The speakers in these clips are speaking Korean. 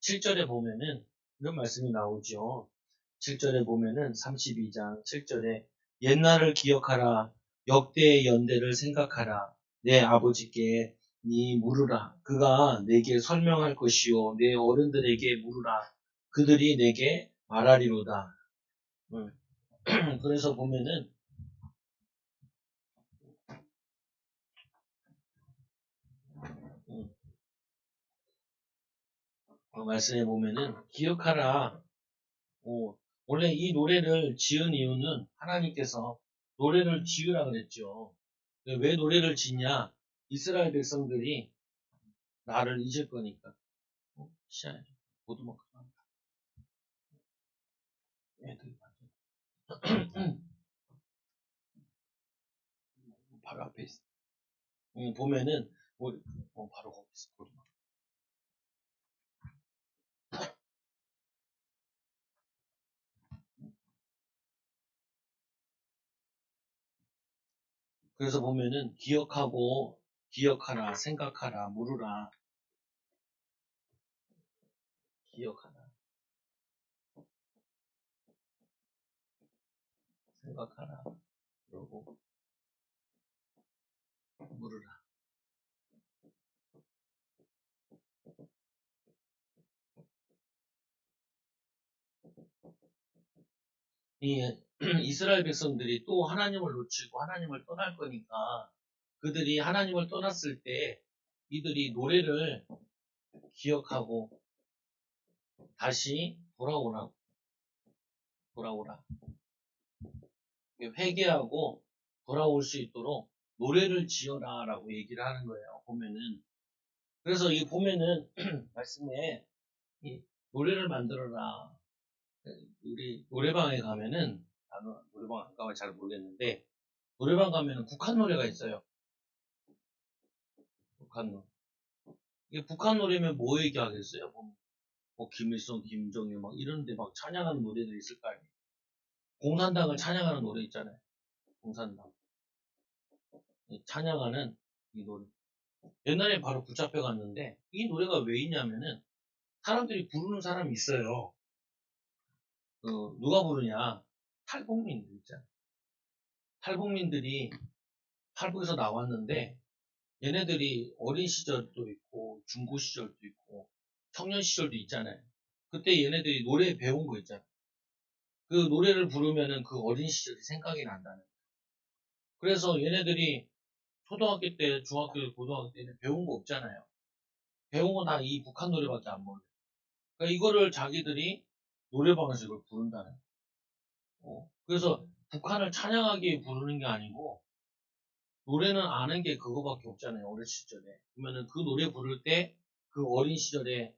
7절에 보면은 이런 말씀이 나오죠. 7절에 보면은 32장 7절에 옛날을 기억하라. 역대의 연대를 생각하라. 내 아버지께 네 물으라. 그가 내게 설명할 것이요. 내 어른들에게 물으라. 그들이 내게 말하리로다. 그래서 보면은 말씀에 보면은 기억하라. 원래 이 노래를 지은 이유는 하나님께서 노래를 지으라 그랬죠. 왜 노래를 짓냐? 이스라엘 백성들이 나를 잊을 거니까. 시아야, 보드먹 애들 바로 앞에 있어. 보면은 바로 거기 있어. 보드먹. 그래서 보면은 기억하고 기억하라, 생각하라, 물으라, 기억하라, 생각하라, 그러고 물으라. 이 이스라엘 백성들이 또 하나님을 놓치고 하나님을 떠날 거니까 그들이 하나님을 떠났을 때 이들이 노래를 기억하고 다시 돌아오라. 회개하고 돌아올 수 있도록 노래를 지어라 라고 얘기를 하는 거예요. 보면은. 그래서 이 보면은 말씀에 이 노래를 만들어라. 우리 노래방에 가면은 나는 노래방 안 가면 잘 모르겠는데 노래방 가면은 북한 노래가 있어요. 북한 노래. 이게 북한 노래면 뭐 얘기하겠어요? 뭐 김일성, 김정일 막 이런데 막 찬양하는 노래들 있을 거 아니에요. 공산당을 찬양하는 노래 있잖아요. 공산당. 찬양하는 이 노래. 옛날에 바로 붙잡혀 갔는데 이 노래가 왜 있냐면은 사람들이 부르는 사람이 있어요. 누가 부르냐? 탈북민들 있잖아요. 탈북민들이 탈북에서 나왔는데 얘네들이 어린 시절도 있고 중고 시절도 있고 청년 시절도 있잖아요. 그때 얘네들이 노래 배운 거 있잖아요. 그 노래를 부르면은 그 어린 시절이 생각이 난다는 거예요. 그래서 얘네들이 초등학교 때, 중학교 때, 고등학교 때는 배운 거 없잖아요. 배운 건 다 이 북한 노래밖에 안 몰라요. 그러니까 이거를 자기들이 노래방에서 이걸 부른다는 거예요. 그래서 북한을 찬양하기 위해 부르는 게 아니고 노래는 아는 게 그거밖에 없잖아요. 어린 시절에. 그러면은 그 노래 부를 때 그 어린 시절에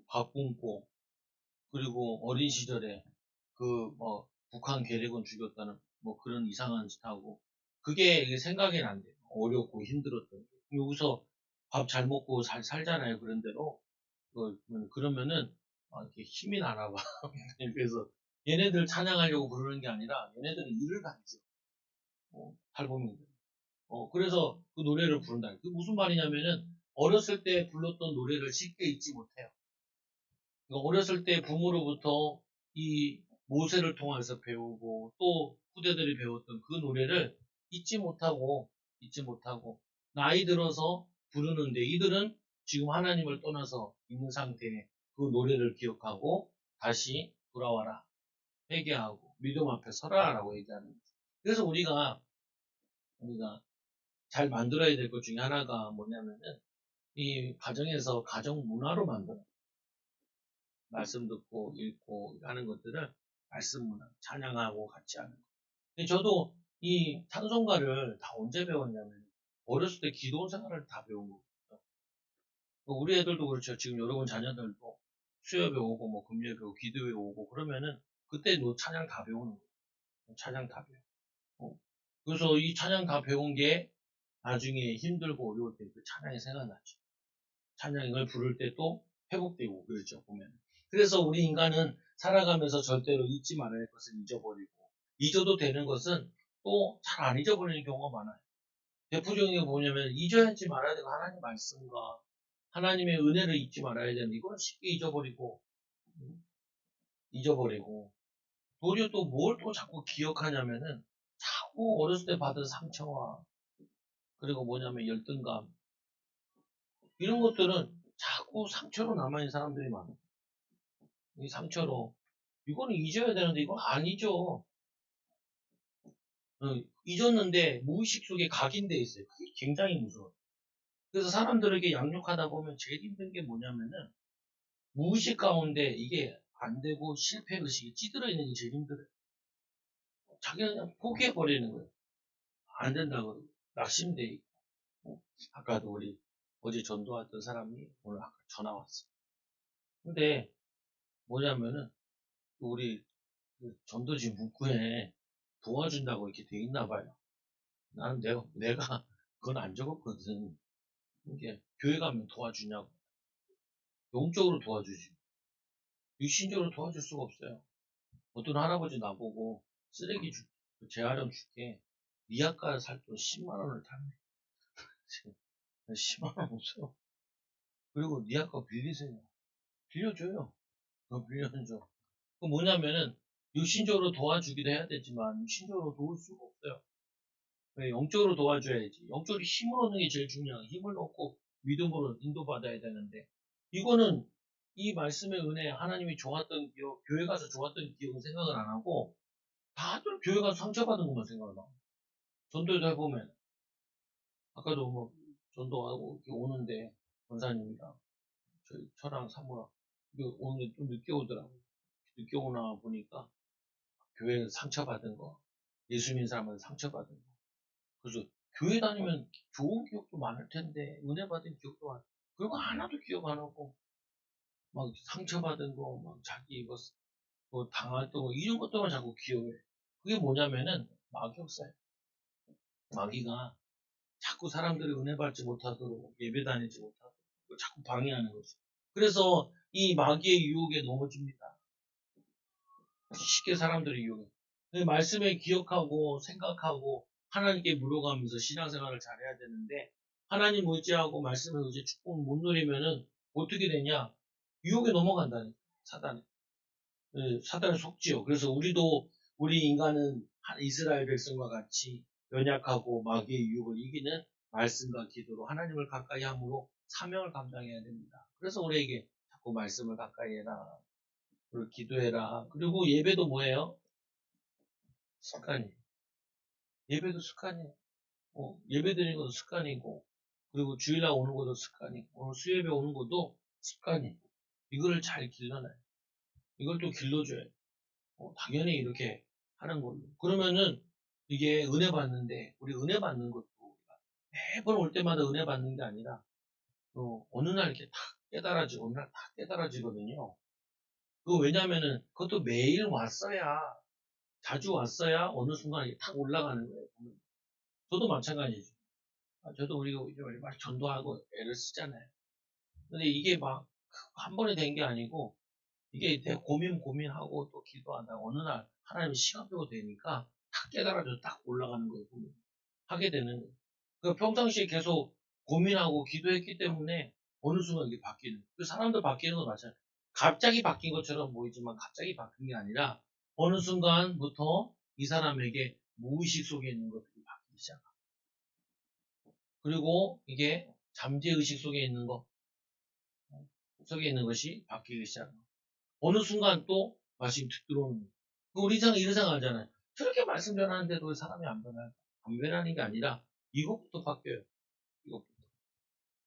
밥 굶고 그리고 어린 시절에 그 북한 괴뢰군 죽였다는 뭐 그런 이상한 짓 하고 그게 생각이 난대요. 어렵고 힘들었던 게. 여기서 밥 잘 먹고 살잖아요. 그런 대로. 그러면은 이렇게 힘이 나나 봐. 그래서 얘네들 찬양하려고 부르는 게 아니라 얘네들은 일을 가르쳐. 탈북민들. 그래서 그 노래를 부른다. 그게 무슨 말이냐면은 어렸을 때 불렀던 노래를 쉽게 잊지 못해요. 그러니까 어렸을 때 부모로부터 이 모세를 통해서 배우고 또 후대들이 배웠던 그 노래를 잊지 못하고 나이 들어서 부르는데 이들은 지금 하나님을 떠나서 있는 상태에 그 노래를 기억하고 다시 돌아와라. 회개하고 믿음 앞에 서라라고 얘기하는 거죠. 그래서 우리가 잘 만들어야 될 것 중에 하나가 뭐냐면은 이 가정에서 가정 문화로 만들어. 말씀 듣고 읽고 하는 것들을 말씀 문화, 찬양하고 같이 하는 거. 근데 저도 이 찬송가를 다 언제 배웠냐면 어렸을 때 기도 생활을 다 배운 거예요. 우리 애들도 그렇죠. 지금 여러분 자녀들도 수요일에 오고 뭐 금요일에 오고 기도회 오고 그러면은 그때 너 찬양 다 배우는 거예요. 찬양 다 배워. 그래서 이 찬양 다 배운 게 나중에 힘들고 어려울 때 그 찬양이 생각나죠. 찬양을 부를 때 또 회복되고 그러죠. 보면. 그래서 우리 인간은 살아가면서 절대로 잊지 말아야 할 것을 잊어버리고 잊어도 되는 것은 또 잘 안 잊어버리는 경우가 많아요. 대표적인 게 뭐냐면 잊어야지 말아야 되는 하나님 말씀과 하나님의 은혜를 잊지 말아야 되는데 이거는 쉽게 잊어버리고 도리어 또 뭘 또 자꾸 기억하냐면은 자꾸 어렸을 때 받은 상처와 그리고 뭐냐면 열등감 이런 것들은 자꾸 상처로 남아있는 사람들이 많아요. 이 상처로 이거는 잊어야 되는데 이건 안 잊어. 잊었는데 무의식 속에 각인돼 있어요. 그게 굉장히 무서워요. 그래서 사람들에게 양육하다 보면 제일 힘든 게 뭐냐면은 무의식 가운데 이게 안 되고 실패 의식이 찌들어 있는 게 제일 힘들어요. 자기는 그냥 포기해버리는 거예요. 안 된다고 낙심돼 있고. 아까도 우리 어제 전도했던 사람이 오늘 아까 전화 왔어요. 근데 뭐냐면은 우리 그 전도지 문구에 도와준다고 이렇게 돼 있나 봐요. 나는 내가 그건 안 적었거든. 이게 교회 가면 도와주냐고. 영적으로 도와주지. 육신적으로 도와줄 수가 없어요. 어떤 할아버지 나보고 쓰레기 줄게. 재활용 줄게. 미약가 살 돈 10만 원을 탔네. 10만 원 없어요. 그리고 미약가 빌리세요. 빌려줘요. 그거 빌려줘. 그 뭐냐면은 육신적으로 도와주기도 해야 되지만 육신적으로 도울 수가 없어요. 영적으로 도와줘야지. 영적으로 힘을 얻는 게 제일 중요해요. 힘을 얻고 믿음으로 인도받아야 되는데 이거는 이 말씀의 은혜 하나님이 좋았던 기억, 교회 가서 좋았던 기억은 생각을 안 하고 다들 교회 가서 상처받은 것만 생각을 하고 전도도 해보면 아까도 뭐 전도하고 이렇게 오는데 권사님이랑 저희 처랑 사모랑 오늘 좀 늦게 오더라고요. 늦게 오나 보니까 교회 상처받은 거 예수 믿는 사람은 상처받은 거 그래서 교회 다니면 좋은 기억도 많을 텐데 은혜 받은 기억도 많 그리고 하나도 기억 안 하고 막 상처받은 거 막 자기 뭐 당했던 거 이런 것들만 자꾸 기억해. 그게 뭐냐면은 마귀였어요. 마귀가 자꾸 사람들이 은혜 받지 못하도록 예배 다니지 못하도록 자꾸 방해하는 거죠. 그래서 이 마귀의 유혹에 넘어집니다. 쉽게 사람들이 유혹해. 말씀에 기억하고 생각하고 하나님께 물어가면서 신앙생활을 잘해야 되는데 하나님 의지하고 말씀을 의지 축복을 못 누리면은 어떻게 되냐? 유혹에 넘어간다니까 사단에. 사단에 속지요. 그래서 우리 인간은 이스라엘 백성과 같이 연약하고 마귀의 유혹을 이기는 말씀과 기도로 하나님을 가까이 함으로 사명을 감당해야 됩니다. 그래서 우리에게 자꾸 말씀을 가까이 해라. 그리고 기도해라. 그리고 예배도 뭐예요? 습관이에요. 예배도 습관이에요. 예배 드리는 것도 습관이고, 그리고 주일날 오는 것도 습관이고, 오늘 수요예배 오는 것도 습관이에요. 이거를 잘 길러놔요. 이걸 또 길러줘야 돼요. 당연히 이렇게 하는 걸로. 그러면은 이게 은혜 받는데, 우리 은혜 받는 것도 매번 올 때마다 은혜 받는 게 아니라, 어느 날 이렇게 탁 깨달아지고, 어느 날 탁 깨달아지거든요. 왜냐면은 그것도 매일 왔어야, 자주 왔어야 어느 순간 이게 탁 올라가는 거예요. 저도 마찬가지죠. 저도 우리가 막 전도하고 애를 쓰잖아요. 근데 이게 막 한 번에 된 게 아니고 이게 내 고민하고 또 기도하다가 어느 날 하나님이 시간표가 되니까 탁 깨달아져 딱 올라가는 거예요. 하게 되는 거예요. 그러니까 평상시에 계속 고민하고 기도했기 때문에 어느 순간 이게 바뀌는 거예요. 사람도 바뀌는 거 마찬가지예요. 갑자기 바뀐 것처럼 보이지만 갑자기 바뀐 게 아니라 어느 순간부터 이 사람에게 무의식 속에 있는 것들이 바뀌기 시작합니다. 그리고 이게 잠재의식 속에 있는 것이 바뀌기 시작합니다. 어느 순간 또 말씀이 툭 들어오는 거예요. 우리 이런 생각하잖아요. 저렇게 말씀 전하는데도 사람이 안 변할까? 안 변하는 게 아니라 이것부터 바뀌어요. 이것부터.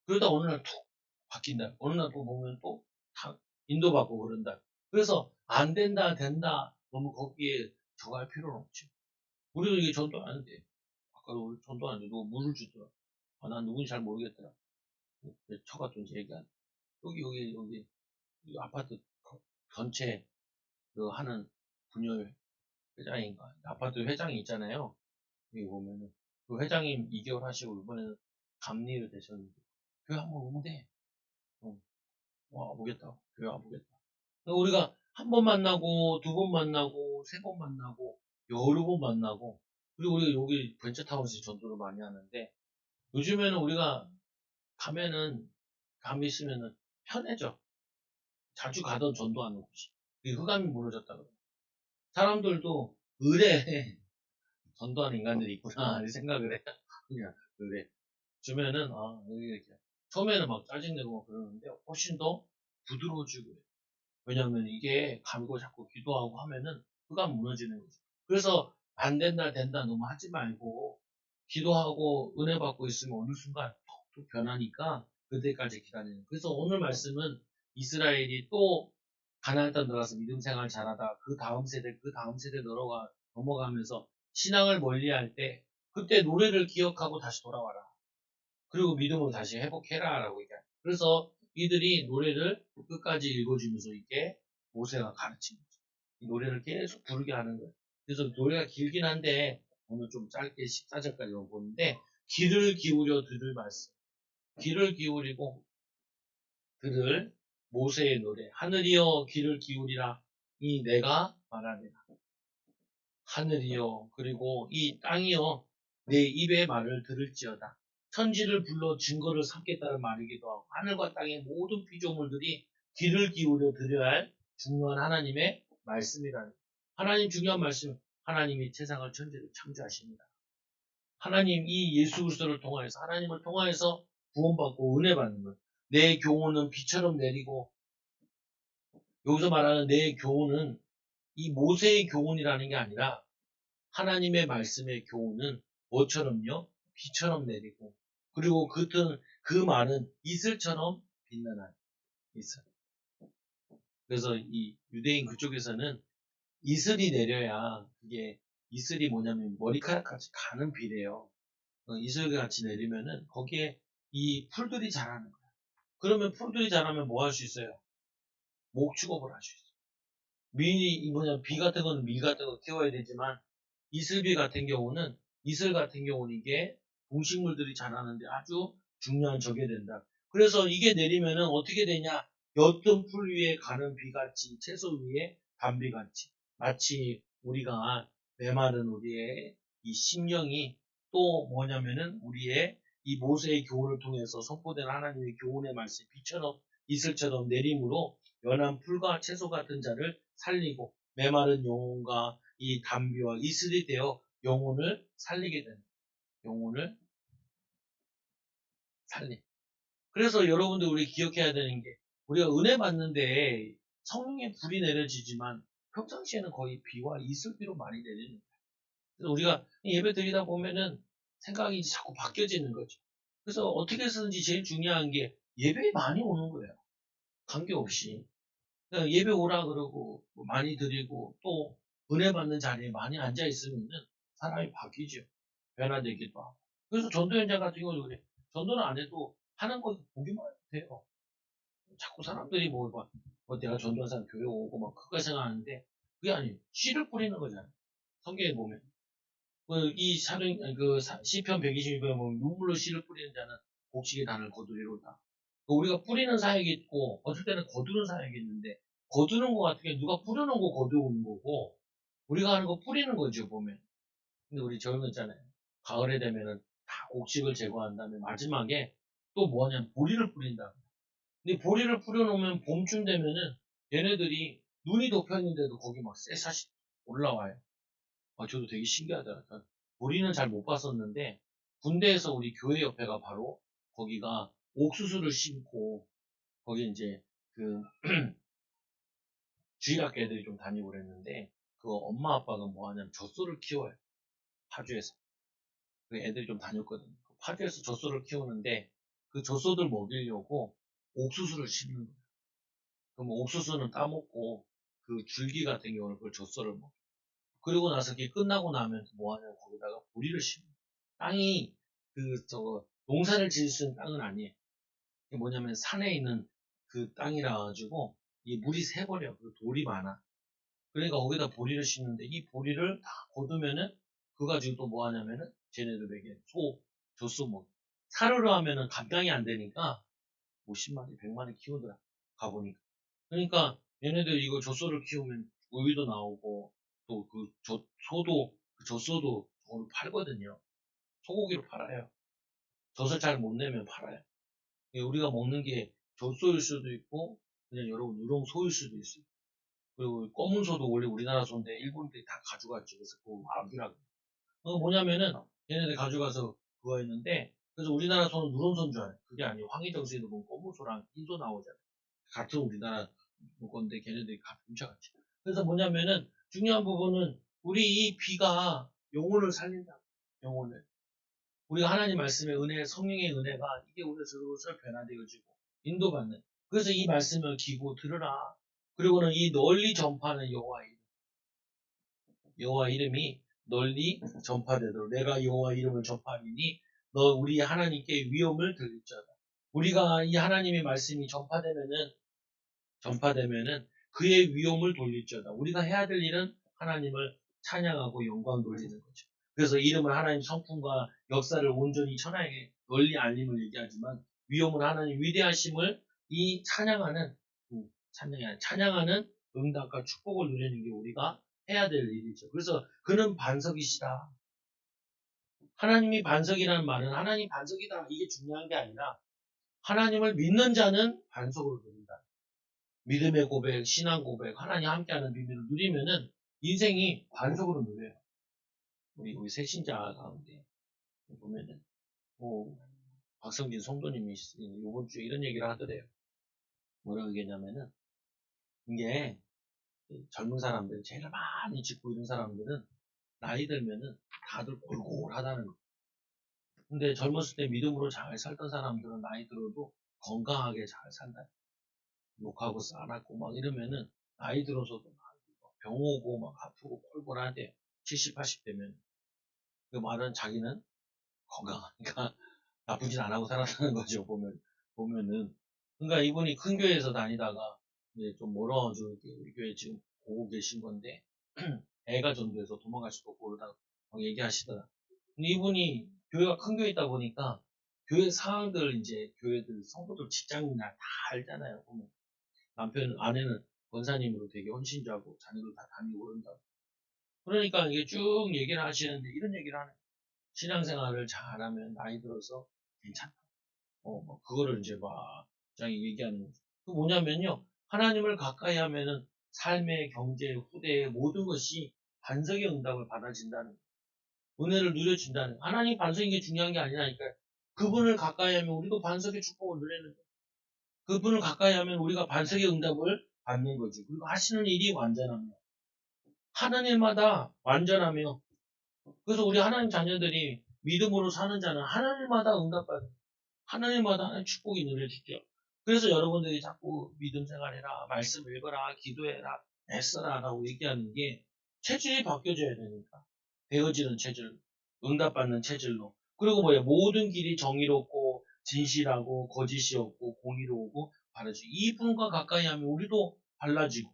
그러다 어느 날 툭 바뀐다. 어느 날 또 보면 또 인도받고 그런다. 그래서 안 된다, 된다. 너무 거기에 저할 필요는 없죠. 우리도 이게 전도 안 하는데 아까도 전도 안 하는데 누가 물을 주더라. 난 누군지 잘 모르겠더라. 처갔던지 얘기한. 여기 아파트 전체 하는 분열 회장인가 아파트 회장이 있잖아요. 여기 보면은 그 회장님 2개월 하시고 이번에는 감리를 되셨는데 교회 한번 오면 돼. 와보겠다. 교회 와보겠다. 우리가 한 번 만나고 두 번 만나고 세 번 만나고 여러 번 만나고 그리고 우리가 여기 벤처타운에서 전도를 많이 하는데 요즘에는 우리가 가면은 감이 있으면은 편해져. 자주 가던 전도하는 곳이. 이 흑암이 무너졌다 그래. 사람들도 의뢰 전도하는 인간들이 있구나 이 생각을 해. 그냥 의뢰 주면은 이렇게 처음에는 막 짜증내고 막 그러는데 훨씬 더 부드러워지고 그래. 왜냐면 이게 감고 자꾸 기도하고 하면은 흑암 무너지는 거지. 그래서 안 된다 된다 너무 하지 말고 기도하고 은혜 받고 있으면 어느 순간 톡톡 변하니까 그때까지 기다리는 거예요. 그래서 오늘 말씀은 이스라엘이 또 가나안 땅 들어가서 믿음 생활 잘하다 그 다음 세대 넘어가면서 신앙을 멀리할 때 그때 노래를 기억하고 다시 돌아와라. 그리고 믿음을 다시 회복해라라고 얘기해요. 그래서 이들이 노래를 끝까지 읽어주면서 이게 모세가 가르친 거죠. 이 노래를 계속 부르게 하는 거예요. 그래서 노래가 길긴 한데 오늘 좀 짧게 14절까지만 보는데 귀를 기울여 들을 말씀. 귀를 기울이고 들을 모세의 노래. 하늘이여 귀를 기울이라. 이 내가 말하리라. 하늘이여 그리고 이 땅이여 내 입의 말을 들을지어다. 천지를 불러 증거를 삼겠다는 말이기도 하고 하늘과 땅의 모든 피조물들이 귀를 기울여 들어야 할 중요한 하나님의 말씀이라는 하나님 중요한 말씀 하나님이 세상을 천지를 창조하십니다. 하나님 이 예수 그리스도를 통하여서 하나님을 통하여서 구원받고 은혜 받는 것. 내 교훈은 비처럼 내리고 여기서 말하는 내 교훈은 이 모세의 교훈이라는 게 아니라 하나님의 말씀의 교훈은 뭐처럼요? 비처럼 내리고 그리고 그 말은 이슬처럼 빛나는 이슬. 그래서 이 유대인 그쪽에서는 이슬이 내려야 그게 이슬이 뭐냐면 머리카락같이 가는 비래요. 이슬같이 내리면은 거기에 이 풀들이 자라는 거야. 그러면 풀들이 자라면 뭐 할 수 있어요? 목축업을 할 수 있어요. 비 같은 거는 밀 같은 거 키워야 되지만 이슬비 같은 경우는 이슬 같은 경우는 이게 동식물들이 자라는데 아주 중요한 적이 된다. 그래서 이게 내리면은 어떻게 되냐? 옅은 풀 위에 가는 비같이 채소 위에 단비같이 마치 우리가 메마른 우리의 이 심령이 또 뭐냐면은 우리의 이 모세의 교훈을 통해서 선포된 하나님의 교훈의 말씀 비처럼 이슬처럼 내림으로 연한 풀과 채소 같은 자를 살리고 메마른 영혼과 이 담비와 이슬이 되어 영혼을 살리게 되는 영혼을 살리. 그래서 여러분들 우리 기억해야 되는 게 우리가 은혜 받는데 성령의 불이 내려지지만 평상시에는 거의 비와 이슬비로 많이 내리는 거예요. 그래서 우리가 예배 드리다 보면은 생각이 자꾸 바뀌어지는 거죠. 그래서 어떻게 해서든지 제일 중요한 게 예배에 많이 오는 거예요. 관계없이. 그러니까 예배 오라 그러고 뭐 많이 드리고 또 은혜 받는 자리에 많이 앉아 있으면은 사람이 바뀌죠. 변화되기도 하고. 그래서 전도 현장 같은 경우도 그래. 전도는 안 해도 하는 거 보기만 해도 돼요. 자꾸 사람들이 뭐 내가 전도한 사람 교회 오고 막 그거 생각하는데 그게 아니에요. 씨를 뿌리는 거잖아요. 성경에 보면. 시편 122편에 보면 눈물로 씨를 뿌리는 자는 곡식의 단을 거두리로다. 우리가 뿌리는 사역이 있고 어떨 때는 거두는 사역이 있는데 거두는 거 같은 게 누가 뿌려놓은 거 거두는 거고 우리가 하는 거 뿌리는 거죠 보면. 근데 우리 젊은 있잖아요. 가을에 되면은 다 곡식을 제거한 다음에 마지막에 또 뭐냐면 보리를 뿌린다. 근데 보리를 뿌려놓으면 봄쯤 되면은 얘네들이 눈이 덮여있는데도 거기 막 쎄샷이 올라와요. 저도 되게 신기하더라고요. 보리는 잘 못 봤었는데 군대에서 우리 교회 옆에가 바로 거기가 옥수수를 심고 거기 이제 그 주일학교 애들이 좀 다니고 그랬는데 그 엄마 아빠가 뭐 하냐면 젖소를 키워요. 파주에서. 그 애들이 좀 다녔거든요. 파주에서 젖소를 키우는데 그 젖소들 먹이려고 옥수수를 심는 거예요. 그럼 옥수수는 따먹고 그 줄기 같은 경우는 그걸 젖소를 먹어요. 그리고 나서 그게 끝나고 나면 뭐 하냐면 거기다가 보리를 심어요. 땅이 농사를 지을 수 있는 땅은 아니에요. 그게 뭐냐면 산에 있는 그 땅이라 가지고 이 물이 새버려. 그 돌이 많아. 그러니까 거기다 보리를 심는데 이 보리를 다 거두면은 그거 가지고 또 뭐 하냐면은 쟤네들에게 젖소 먹. 사료로 하면은 감당이 안 되니까 50마리, 100마리 키우더라. 가보니까. 그러니까 얘네들 이거 젖소를 키우면 우유도 나오고 또 그 젖소도 오늘 팔거든요. 소고기로 팔아요. 젖을 잘 못 내면 팔아요. 우리가 먹는 게 젖소일 수도 있고, 그냥 여러분 우렁소일 수도 있어요. 그리고 검은 소도 원래 우리나라 소인데 일본들이 다 가져갔죠. 그래서 그거 아기라고. 뭐냐면은 얘네들 가져가서 그거 했는데, 그래서 우리나라 소는 누런 소인 줄 알아요. 그게 아니고 황희정수에도 보면 검은 소랑 흰 소 나오잖아요. 같은 우리나라 건데 걔네들이 같은 훔쳐갔지. 그래서 뭐냐면은 중요한 부분은 우리 이 비가 영혼을 살린다. 영혼을. 우리가 하나님 말씀의 은혜, 성령의 은혜가 이게 우리의 슬슬 변화되어지고 인도받는. 그래서 이 말씀을 기고 들으라. 그리고는 이 널리 전파하는 여호와 이름이 널리 전파되도록 내가 여호와 이름을 전파하리니 너 우리 하나님께 위엄을 들릴지어다. 우리가 이 하나님의 말씀이 전파되면은 그의 위엄을 돌릴지어다. 우리가 해야 될 일은 하나님을 찬양하고 영광 돌리는 거죠. 그래서 이름은 하나님 성품과 역사를 온전히 천하에 널리 알림을 얘기하지만 위엄은 하나님 위대하심을 이 찬양하는 응답과 축복을 누리는 게 우리가 해야 될 일이죠. 그래서 그는 반석이시다. 하나님이 반석이라는 말은 하나님 반석이다 이게 중요한 게 아니라 하나님을 믿는 자는 반석으로 누린다. 믿음의 고백, 신앙 고백, 하나님 함께하는 비밀을 누리면은 인생이 반석으로 누려요. 우리 새신자 가운데 보면은 박성진 성도님이 이번 주에 이런 얘기를 하더래요. 뭐라고 얘기했냐면은 이게 젊은 사람들 제일 많이 짓고 이런 사람들은 나이 들면은 다들 골골하다는 거. 근데 젊었을 때 믿음으로 잘 살던 사람들은 나이 들어도 건강하게 잘 산다. 욕하고 싸놨고 막 이러면은 나이 들어서도 막 병 오고 막 아프고 꼴꼴하대. 70, 80 되면. 그 말은 자기는 건강하니까 나쁘진 안 하고 살았다는 거죠. 보면은. 그러니까 이분이 큰 교회에서 다니다가 이제 좀 멀어가지고 우리 교회 지금 오고 계신 건데 애가 전도해서 도망갈 수도 없고 그러다가 막 얘기하시더라. 근데 이분이 교회가 큰 교회 있다 보니까 교회 상황들 이제 교회들 성도들 직장이나 다 알잖아요. 보면 아내는 권사님으로 되게 헌신자고 자녀들 다 다니고 그런다. 그러니까 이게 쭉 얘기를 하시는데 이런 얘기를 하는 신앙생활을 잘하면 나이 들어서 괜찮다. 그거를 이제 막 장이 얘기하는 거죠. 그 뭐냐면요. 하나님을 가까이 하면은 삶의 경제, 후대의 모든 것이 반석의 응답을 받아진다는 은혜를 누려준다는 하나님 반석인 게 중요한 게 아니라니까 그분을 가까이 하면 우리도 반석의 축복을 누리는 거예요. 그분을 가까이 하면 우리가 반석의 응답을 받는 거지. 그리고 하시는 일이 완전하며 하는 일마다 완전하며 그래서 우리 하나님 자녀들이 믿음으로 사는 자는 하나님마다 응답받는 하나님마다 하나님 축복이 누려지죠. 그래서 여러분들이 자꾸 믿음 생활해라, 말씀 읽어라, 기도해라, 애써라 라고 얘기하는 게 체질이 바뀌어져야 되니까. 배어지는 체질, 응답받는 체질로. 그리고 모든 길이 정의롭고 진실하고 거짓이 없고 공의로우고 바르지. 이분과 가까이 하면 우리도 발라지고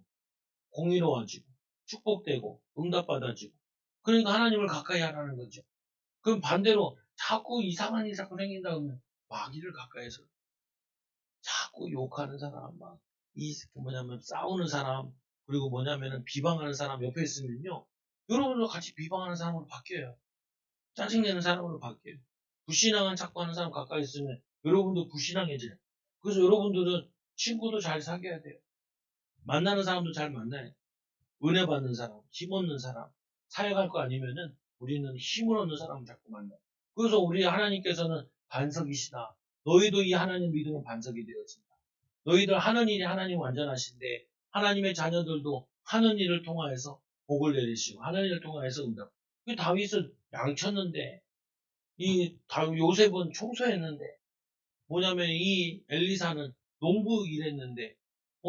공의로워지고 축복되고 응답받아지고 그러니까 하나님을 가까이 하라는 거죠. 그럼 반대로 자꾸 이상한 일이 자꾸 생긴다 그러면 마귀를 가까이서 자꾸 욕하는 사람, 싸우는 사람, 그리고 비방하는 사람 옆에 있으면요. 여러분도 같이 비방하는 사람으로 바뀌어요. 짜증내는 사람으로 바뀌어요. 불신앙은 자꾸 하는 사람 가까이 있으면 여러분도 불신앙해져요. 그래서 여러분들은 친구도 잘 사귀어야 돼요. 만나는 사람도 잘 만나야 돼요. 은혜 받는 사람, 힘 얻는 사람, 사역할 거 아니면은 우리는 힘을 얻는 사람을 자꾸 만나요. 그래서 우리 하나님께서는 반석이시다. 너희도 이 하나님 믿으면 반석이 되어진다. 너희들 하는 일이 하나님 완전하신데 하나님의 자녀들도 하는 일을 통하여서 복을 내리시고 하는 일을 통하여서 응답. 다윗은 양쳤는데 요셉은 청소했는데 뭐냐면 이 엘리사는 농부 일했는데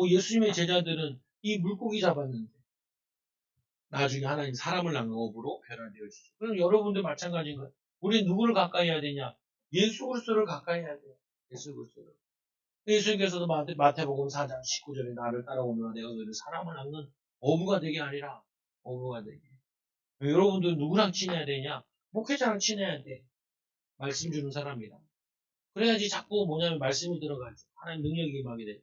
예수님의 제자들은 이 물고기 잡았는데 나중에 하나님 사람을 낳은 업으로 변화되어지죠. 그럼 여러분들 마찬가지인 거예요. 우리 누구를 가까이 해야 되냐? 예수 그리스도를 가까이 해야 돼요. 예수 그리스도를. 예수님께서도 마태복음 4장 19절에 나를 따라오면 내가 너희를 사람을 낳는 어부가 되게 아니라 어부가 되게. 여러분들 누구랑 친해야 되냐? 목회자랑 친해야 돼. 말씀 주는 사람이랑. 그래야지 자꾸 말씀이 들어가죠. 하나님 능력이 임하게 돼.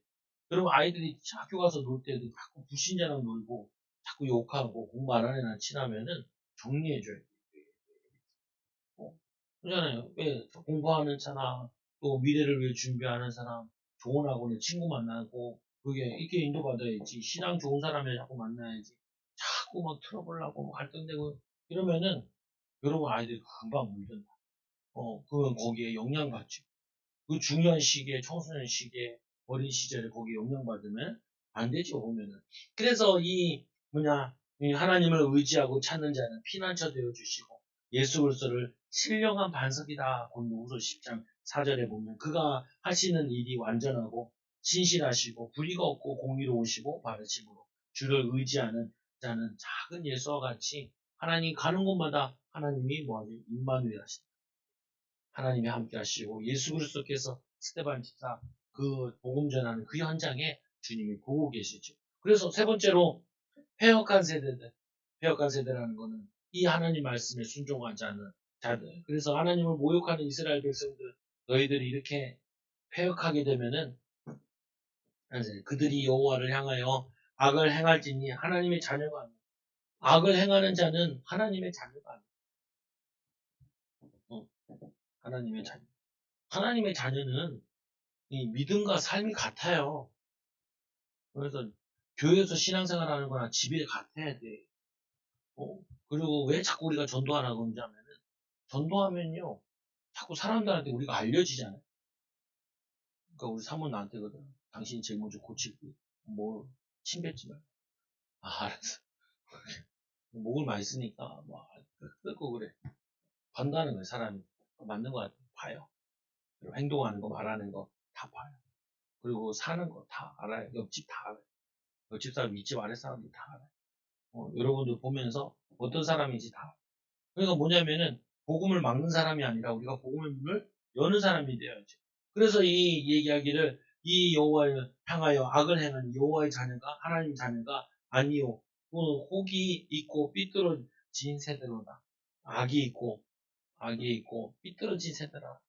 그러면 아이들이 학교 가서 놀 때도 자꾸 불신자랑 놀고 자꾸 욕하고 공부 안 하는 애랑 친하면은 정리해줘야 돼. 그러잖아요. 왜 공부하는 차나 또 미래를 위해 준비하는 사람, 좋은 학원에 친구 만나고, 그게 이렇게 인도받아야지. 신앙 좋은 사람을 자꾸 만나야지. 자꾸 막 틀어보려고 막 갈등되고 이러면은 여러분 아이들이 금방 물든다. 그건 거기에 영향받죠. 그 중요한 시기에, 청소년 시기에, 어린 시절에 거기에 영향받으면 안 되죠, 보면은. 그래서 이 하나님을 의지하고 찾는 자는 피난처 되어주시고, 예수 그리스도를 신령한 반석이다. 고린도후서 10장 4절에 보면 그가 하시는 일이 완전하고 신실하시고 불의가 없고 공의로우시고 바르심으로 주를 의지하는 자는 작은 예수와 같이 하나님 가는 곳마다 하나님이 뭐하죠? 임마누엘 하신다. 하나님이 함께 하시고 예수 그리스도께서 스데반 집사 그 복음 전하는 그 현장에 주님이 보고 계시죠. 그래서 세 번째로 패역한 세대들, 패역한 세대라는 것은 이 하나님 말씀에 순종하지 않는 자들. 그래서 하나님을 모욕하는 이스라엘 백성들, 너희들이 이렇게 패역하게 되면은 그들이 여호와를 향하여 악을 행할지니 하나님의 자녀가 아니야. 악을 행하는 자는 하나님의 자녀가 아니야. 하나님의 자녀. 하나님의 자녀는 이 믿음과 삶이 같아요. 그래서 교회에서 신앙생활 하는 거나 집에 같아야 돼. 그리고 왜 자꾸 우리가 전도 안 하고 그러지 하면은, 전도하면요, 자꾸 사람들한테 우리가 알려지잖아요. 그러니까 우리 사모 나한테 거든. 당신이 제일 먼저 고치고, 뭐, 침 뱉지 말고. 알았어. 목을 많이 쓰니까, 뭐, 뜯고 그래. 반다는 거예요, 사람이. 맞는 거 같아요. 봐요. 그리고 행동하는 거, 말하는 거 다 봐요. 그리고 사는 거 다 알아요. 옆집 다 알아요. 옆집 사람, 윗집 아래 사람들 다 알아요. 여러분들 보면서 어떤 사람인지 다 알아요. 그러니까 뭐냐면은, 복음을 막는 사람이 아니라 우리가 복음의 문을 여는 사람이 되어야죠. 그래서 이 얘기하기를 이 여호와를 향하여 악을 행하는 여호와의 자녀가 하나님의 자녀가 아니요. 혹이 있고 삐뚤어진 세대로다. 악이 있고 삐뚤어진 세대라.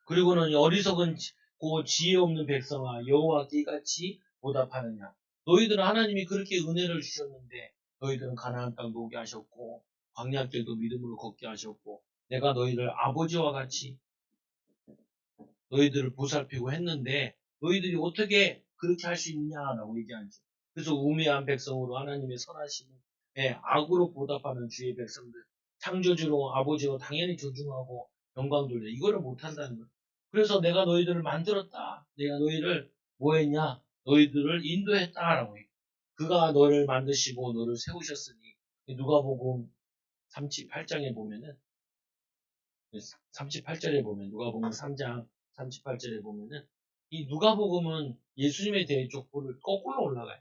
그리고는 어리석은 고 지혜 없는 백성아 여호와께 같이 보답하느냐. 너희들은 하나님이 그렇게 은혜를 주셨는데 너희들은 가나안 땅 노게 하셨고 광야길도 믿음으로 걷게 하셨고 내가 너희를 아버지와 같이 너희들을 보살피고 했는데 너희들이 어떻게 그렇게 할 수 있느냐라고 얘기하죠. 그래서 우매한 백성으로 하나님의 선하심에 악으로 보답하는 주의 백성들 창조주로 아버지로 당연히 존중하고 영광 돌려 이거를 못한다는 거예요. 그래서 내가 너희들을 만들었다. 내가 너희를 뭐 했냐? 너희들을 인도했다라고 해요. 그가 너를 만드시고 너를 세우셨으니 누가복음 38장에 보면은 38절에 보면 누가복음 3장 38절에 보면은 이 누가복음은 예수님에 대해 족보를 거꾸로 올라가요.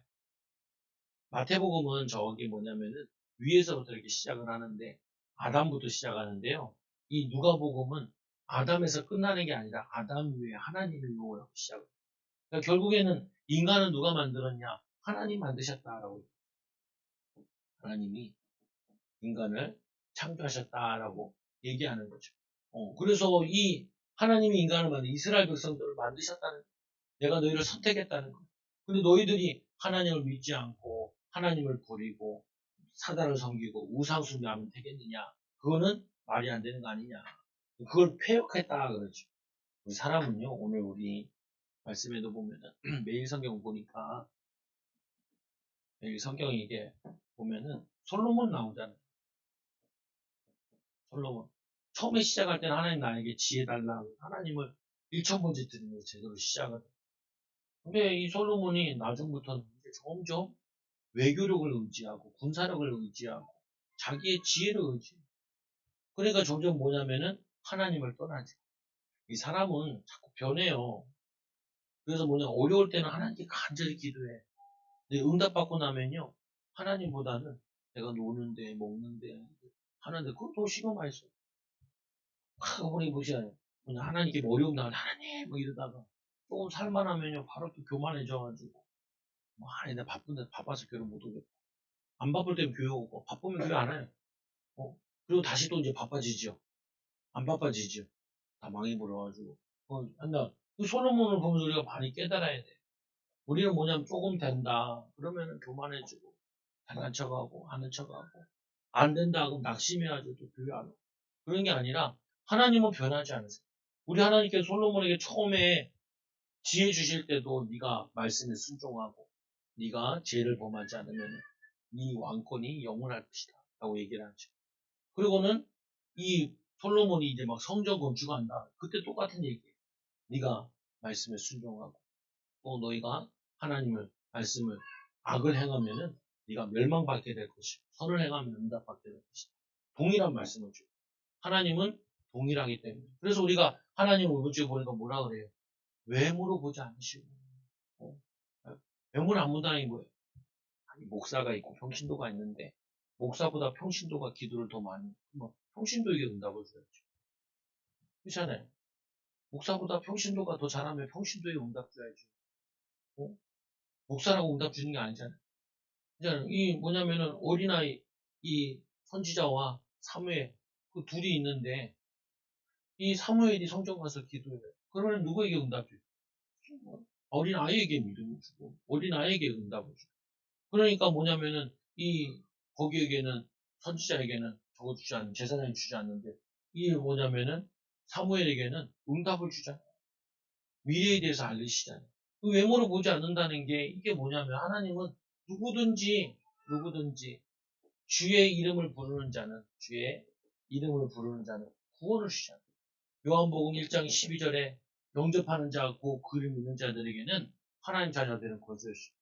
마태복음은 저기 뭐냐면은 위에서부터 이렇게 시작을 하는데 아담부터 시작하는데요. 이 누가복음은 아담에서 끝나는 게 아니라 아담 위에 하나님을 요구하고 시작을 해요. 그러니까 결국에는 인간은 누가 만들었냐? 하나님 만드셨다라고 해요. 하나님이 인간을 창조하셨다라고 얘기하는 거죠. 그래서 이 하나님이 인간을 만든 이스라엘 백성들을 만드셨다는 거예요. 내가 너희를 선택했다는 거예요. 근데 너희들이 하나님을 믿지 않고 하나님을 버리고 사단을 섬기고 우상 숭배하면 되겠느냐? 그거는 말이 안 되는 거 아니냐? 그걸 폐역했다 그러죠. 우리 사람은요, 오늘 우리 말씀에도 보면은 매일 성경 보니까 매일 성경 이게 보면은 솔로몬 나오잖아요. 솔로몬. 처음에 시작할 때는 하나님 나에게 지혜 달라고 하나님을 일천번째 드리면서 제대로 시작을 해요. 근데 이 솔로몬이 나중부터는 이제 점점 외교력을 의지하고 군사력을 의지하고 자기의 지혜를 의지해요. 그러니까 점점 뭐냐면은 하나님을 떠나죠. 이 사람은 자꾸 변해요. 그래서 어려울 때는 하나님께 간절히 기도해. 근데 응답받고 나면요. 하나님보다는 내가 노는데 먹는데 하는데 그거 더 신경 많이 써. 가보니 보시잖아요. 하나님께 어려움 나면 하나님 뭐 이러다가 조금 살만하면요. 바로 또 교만해져가지고 아니 나 바쁜데 바빠서 교회 못 오겠다. 안 바쁠 때는 교회 오고 바쁘면 교회 안 해요. 그리고 다시 또 이제 바빠지죠. 안 바빠지죠. 다 망해버려가지고. 한다. 그 솔로몬을 보면서 우리가 많이 깨달아야 돼. 우리는 뭐냐면 조금 된다. 그러면은 교만해지고, 장난 척하고, 하는 척하고, 안 된다. 그럼 낙심해가지고 또 교회 안 오고. 그런 게 아니라, 하나님은 변하지 않으세요. 우리 하나님께서 솔로몬에게 처음에 지혜 주실 때도 네가 말씀에 순종하고 네가 지혜를 범하지 않으면 네 왕권이 영원할 것이다 라고 얘기를 하죠. 그리고는 이 솔로몬이 이제 막 성전 건축한다. 그때 똑같은 얘기예요. 네가 말씀에 순종하고 또 너희가 하나님을 말씀을 악을 행하면은 네가 멸망받게 될 것이고 선을 행하면 응답받게 될 것이다. 동일한 말씀을 줘요. 하나님은 동일하기 때문에. 그래서 우리가 하나님을 이번 주에 보니까 뭐라 그래요? 외모로 보지 않으시고 어? 외모를 안 본다는 게 뭐예요? 아니, 목사가 있고 평신도가 있는데 목사보다 평신도가 기도를 더 많이 뭐 평신도에게 응답을 줘야죠. 그렇잖아요. 목사보다 평신도가 더 잘하면 평신도에 응답 줘야죠. 어? 목사라고 응답 주는 게 아니잖아요. 이 뭐냐면은 어린아이 이 선지자와 사무엘 그 둘이 있는데 이 사무엘이 성전 가서 기도해요. 그러면 누구에게 응답 줘요? 어린아이에게 믿음을 주고 어린아이에게 응답을 줘요. 그러니까 뭐냐면은 이 거기에게는 선지자에게는 적어 주지 않는 제사장이 주지 않는데 이 뭐냐면은 사무엘에게는 응답을 주잖아요. 미래에 대해서 알리시잖아요. 그 외모로 보지 않는다는 게 이게 뭐냐면 하나님은 누구든지 주의 이름을 부르는 자는 구원을 주잖아요. 요한복음 1장 12절에 영접하는 자고 그를 믿는 자들에게는 하나님 자녀들은 권세를 주죠.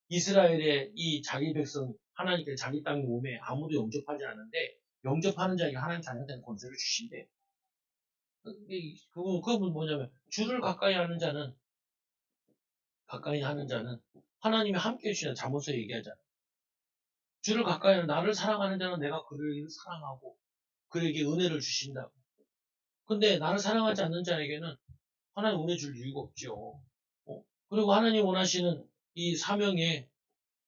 이스라엘의 이 자기 백성 하나님께 자기 땅 몸에 아무도 영접하지 않는데 영접하는 자에게 하나님 자녀들은 권세를 주신대. 그건 뭐냐면 주를 가까이 하는 자는 하나님이 함께 해주시는 잠언서에 얘기하잖아. 주를 가까이 하는 나를 사랑하는 자는 내가 그를 사랑하고 그에게 은혜를 주신다고. 근데 나를 사랑하지 않는 자에게는 하나님 은혜 줄 이유가 없죠. 그리고 하나님 원하시는 이 사명에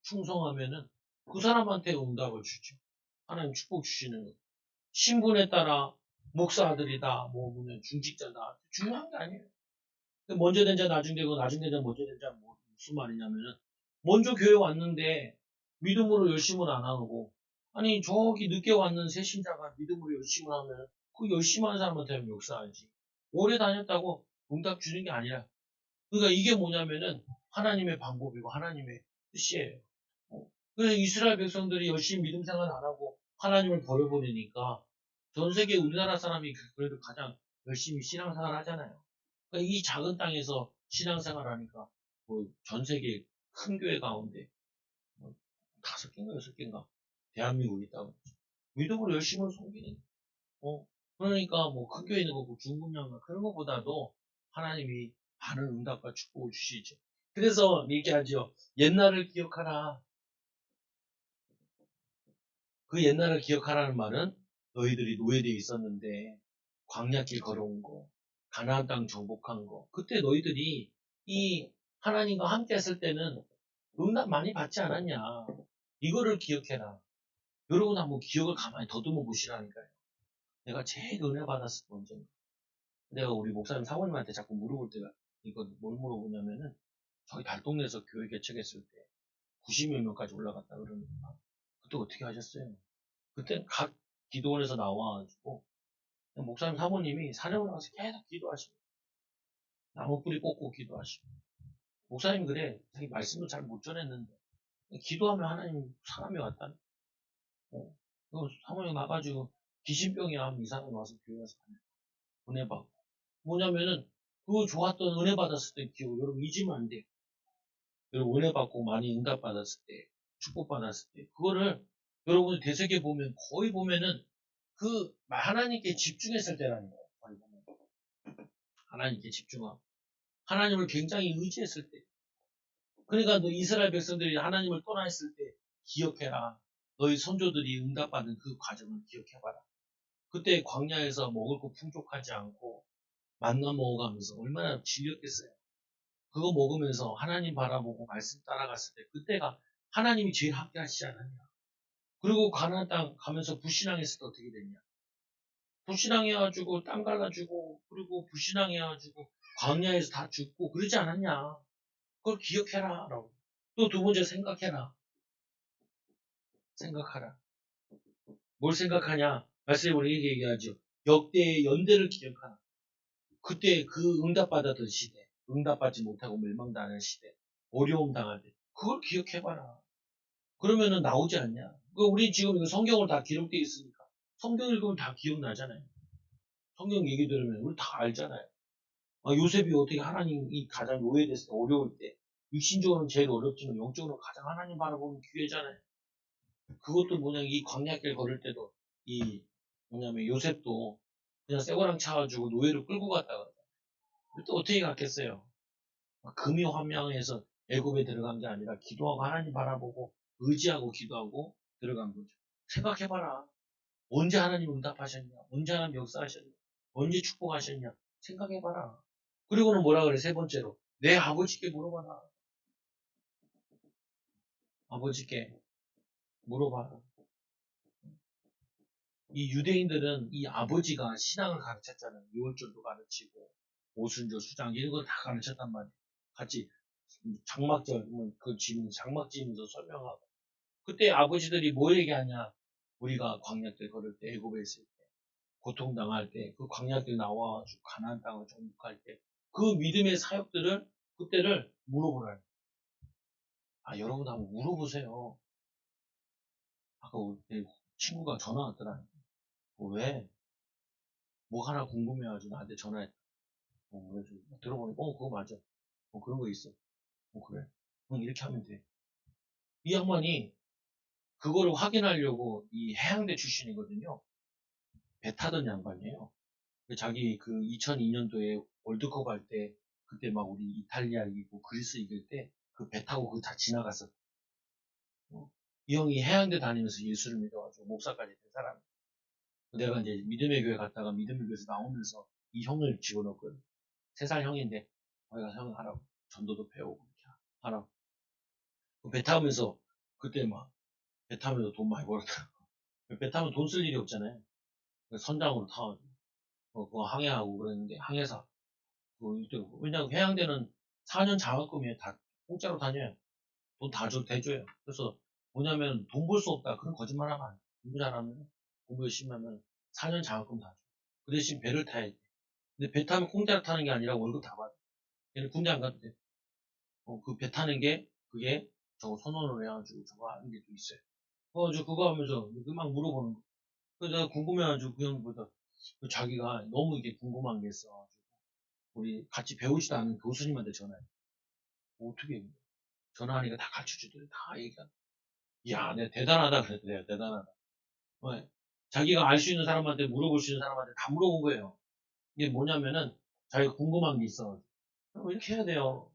충성하면은 그 사람한테 응답을 주죠. 하나님 축복 주시는 거. 신분에 따라 목사 아들이다, 뭐, 중직자다. 중요한 게 아니에요. 먼저 된 자, 나중 되고, 나중 된 자, 먼저 된 자, 뭐, 무슨 말이냐면은, 먼저 교회 왔는데, 믿음으로 열심을 안 하고, 아니, 저기 늦게 왔는 새신자가 믿음으로 열심을 하면, 그 열심히 하는 사람한테 역사하지. 오래 다녔다고 응답 주는 게 아니라, 그러니까 이게 뭐냐면은, 하나님의 방법이고, 하나님의 뜻이에요. 그래서 이스라엘 백성들이 열심히 믿음 생활 안 하고, 하나님을 버려버리니까, 전 세계 우리나라 사람이 그래도 가장 열심히 신앙생활 하잖아요. 그러니까 이 작은 땅에서 신앙생활 하니까 뭐전 세계 큰 교회 가운데 뭐 5개인가 6개인가 대한민국이 있다고 믿음으로 열심히 섬기는 그러니까 뭐 큰 교회 있는 거고 중국양가 그런 것보다도 하나님이 많은 응답과 축복을 주시죠. 그래서 얘기하죠. 옛날을 기억하라. 그 옛날을 기억하라는 말은 너희들이 노예되어 있었는데 광야길 걸어온 거, 가나안 땅 정복한 거, 그때 너희들이 이 하나님과 함께 했을 때는 응답 많이 받지 않았냐. 이거를 기억해라. 여러분 한번 기억을 가만히 더듬어 보시라니까요. 내가 제일 은혜 받았을 때 언제인가. 내가 우리 목사님 사모님한테 자꾸 물어볼 때가 이거 뭘 물어보냐면은 저희 달동네에서 교회 개척했을 때 90여 명까지 올라갔다 그러니까 그때 어떻게 하셨어요? 그때 각 기도원에서 나와가지고 목사님 사모님이 산에 올라가서 계속 기도하시고 나무 뿌리 꽂고 기도하시고 목사님이 그래 자기 말씀도 잘 못 전했는데 기도하면 하나님 사람이 왔다는 사모님 나가지고 귀신병이 나면 이 사람이 와서 교회 와서 은혜 받고 뭐냐면은 그 좋았던 은혜 받았을 때 기억 여러분 잊으면 안 돼요. 여러분 은혜 받고 많이 응답 받았을 때 축복 받았을 때 그거를 여러분이 되새겨 보면 거의 보면은 그 하나님께 집중했을 때라는 거예요. 거의 보면 하나님께 집중하고 하나님을 굉장히 의지했을 때 그러니까 너 이스라엘 백성들이 하나님을 떠나 있을 때 기억해라. 너희 선조들이 응답받은 그 과정을 기억해봐라. 그때 광야에서 먹을 거 풍족하지 않고 만나 먹어가면서 얼마나 질렸겠어요. 그거 먹으면서 하나님 바라보고 말씀 따라갔을 때 그때가 하나님이 제일 함께 하시지 않았냐. 그리고 가나안 땅 가면서 불신앙했을 때 어떻게 됐냐. 불신앙해가지고 땅 갈라주고 그리고 불신앙해가지고 광야에서 다 죽고 그러지 않았냐. 그걸 기억해라 라고. 또 두 번째 생각해라. 생각하라. 뭘 생각하냐. 말씀에 우리 얘기하죠. 역대의 연대를 기억하라. 그때 그 응답받았던 시대, 응답받지 못하고 멸망당하는 시대, 어려움 당할 때, 그걸 기억해봐라. 그러면은 나오지 않냐? 우리 지금 이거 성경을 다 기록되어 있으니까, 성경 읽으면 다 기억나잖아요. 성경 얘기 들으면 우리 다 알잖아요. 요셉이 어떻게 하나님이 가장 노예됐을 때, 어려울 때, 육신적으로는 제일 어렵지만 영적으로 가장 하나님 바라보는 기회잖아요. 그것도 뭐냐면 이 광야길 걸을 때도 이 뭐냐면 요셉도 그냥 쇠고랑 차가지고 노예로 끌고 갔다가 또 어떻게 갔겠어요? 금이 환명해서 애굽에 들어간 게 아니라 기도하고 하나님 바라보고 의지하고 기도하고 들어간 거죠. 생각해봐라. 언제 하나님 응답하셨냐? 언제 하나님 역사하셨냐? 언제 축복하셨냐? 생각해봐라. 그리고는 뭐라 그래? 세 번째로 내 아버지께 물어봐라. 아버지께 물어봐라. 이 유대인들은 이 아버지가 신앙을 가르쳤잖아요. 유월절도 가르치고 오순절, 수장 이런 거 다 가르쳤단 말이에요. 같이 장막절 그 지문 장막 지면서 설명하고 그때 아버지들이 뭐 얘기하냐? 우리가 광야길 걸을 때 애굽에 있을 때 고통당할 때 그 광야길 나와가지고 가나안 땅을 정복할 때 그 믿음의 사역들을 그때를 물어보라. 여러분 한번 물어보세요. 아까 우리 친구가 전화 왔더라. 왜? 뭐 하나 궁금해가지고 나한테 전화했다. 그래서 들어보니까 그거 맞아. 그런 거 있어. 그래. 이렇게 하면 돼. 이 양반이 그거를 확인하려고 이 해양대 출신이거든요. 배 타던 양반이에요. 자기 그 2002년도에 월드컵 할 때 그때 막 우리 이탈리아 이기고 그리스 이길 때 그 배 타고 그거 다 지나갔어. 이 형이 해양대 다니면서 예수를 믿어가지고 목사까지 된 사람. 내가 이제 믿음의 교회 갔다가 믿음의 교회에서 나오면서 이 형을 집어넣었거든. 3살 형인데 거기 가서 형 하라고 전도도 배우고 이렇게 하라고. 배 타면서 그때 막 배 타면서 돈 많이 벌었다. 배 타면 돈 쓸 일이 없잖아요. 선장으로 타가지고 그거 항해하고 그랬는데 항해사 왜냐면 해양대는 4년 장학금에 다 공짜로 다녀요. 돈 다 대줘요. 그래서 뭐냐면 돈 벌 수 없다. 그런 거짓말 하면 안 돼. 공부 잘하면 공부 열심히 하면 4년 장학금 다 줘. 그 대신 배를 타야 돼. 근데 배 타면 공짜로 타는 게 아니라 월급 다 받아. 얘는 군대 안 가도 돼. 그 배 타는 게 그게 저거 선언을 해가지고 저거 하는 게 또 있어요. 그거 하면서 막 물어보는 거. 그래서 내가 궁금해가지고 그 형보다 자기가 너무 이게 궁금한 게 있어. 우리 같이 배우지도 않은 교수님한테 전화해. 어떻게 해? 전화하니까 다 가르쳐주더래. 다 얘기하고. 이야, 내가 대단하다 그랬대. 내가 대단하다. 왜? 자기가 알 수 있는 사람한테 물어볼 수 있는 사람한테 다 물어본 거예요. 이게 뭐냐면은 자기가 궁금한 게 있어. 그럼 이렇게 해야 돼요.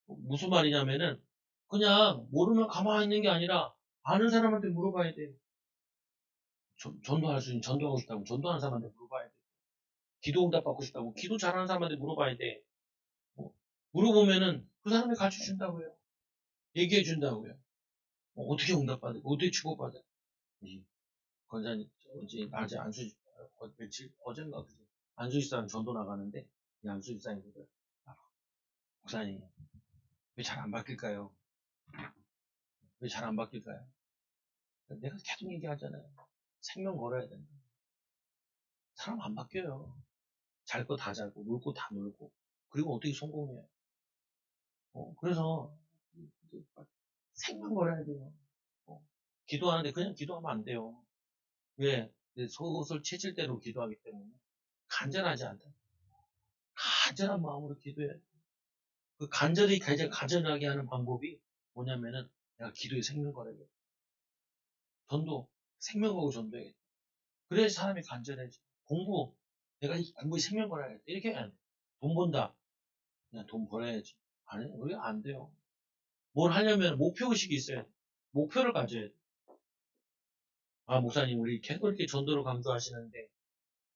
무슨 말이냐면은 그냥 모르면 가만히 있는 게 아니라 아는 사람한테 물어봐야 돼요. 전도할 수 있는 전도하고 싶다고 전도하는 사람한테 물어봐야 돼. 기도 응답 받고 싶다고 기도 잘하는 사람한테 물어봐야 돼. 물어보면은 그 사람이 가르쳐 준다고요. 얘기해 준다고요. 어떻게 응답받을까? 어떻게 축복받을까? 이 권사님 어제 낮에 안수집 며칠 어젠가 그제 안수집사님 전도 나가는데 이 안수집사님 보고 목사님 왜 잘 안 바뀔까요? 왜 잘 안 바뀔까요? 내가 계속 얘기하잖아요. 생명 걸어야 된다. 사람 안 바뀌어요. 잘 거 다 자고 놀 거 다 놀고 그리고 어떻게 성공해요? 그래서 생명 걸어야 돼요. 기도하는데 그냥 기도하면 안 돼요. 왜? 소설 체질대로 기도하기 때문에 간절하지 않다. 간절한 마음으로 기도해야 돼. 그 간절하게 하는 방법이 뭐냐면은 내가 기도에 생명 걸어야겠다. 전도, 생명하고 전도해야겠다. 그래야 사람이 간절해지. 내가 이 공부에 생명 걸어야겠다. 이렇게 해야 돼. 돈 번다. 그냥 돈 벌어야지. 아니, 우리 안 돼요. 뭘 하려면 목표의식이 있어야 돼. 목표를 가져야 돼. 목사님, 우리 그렇게 전도를 강조하시는데,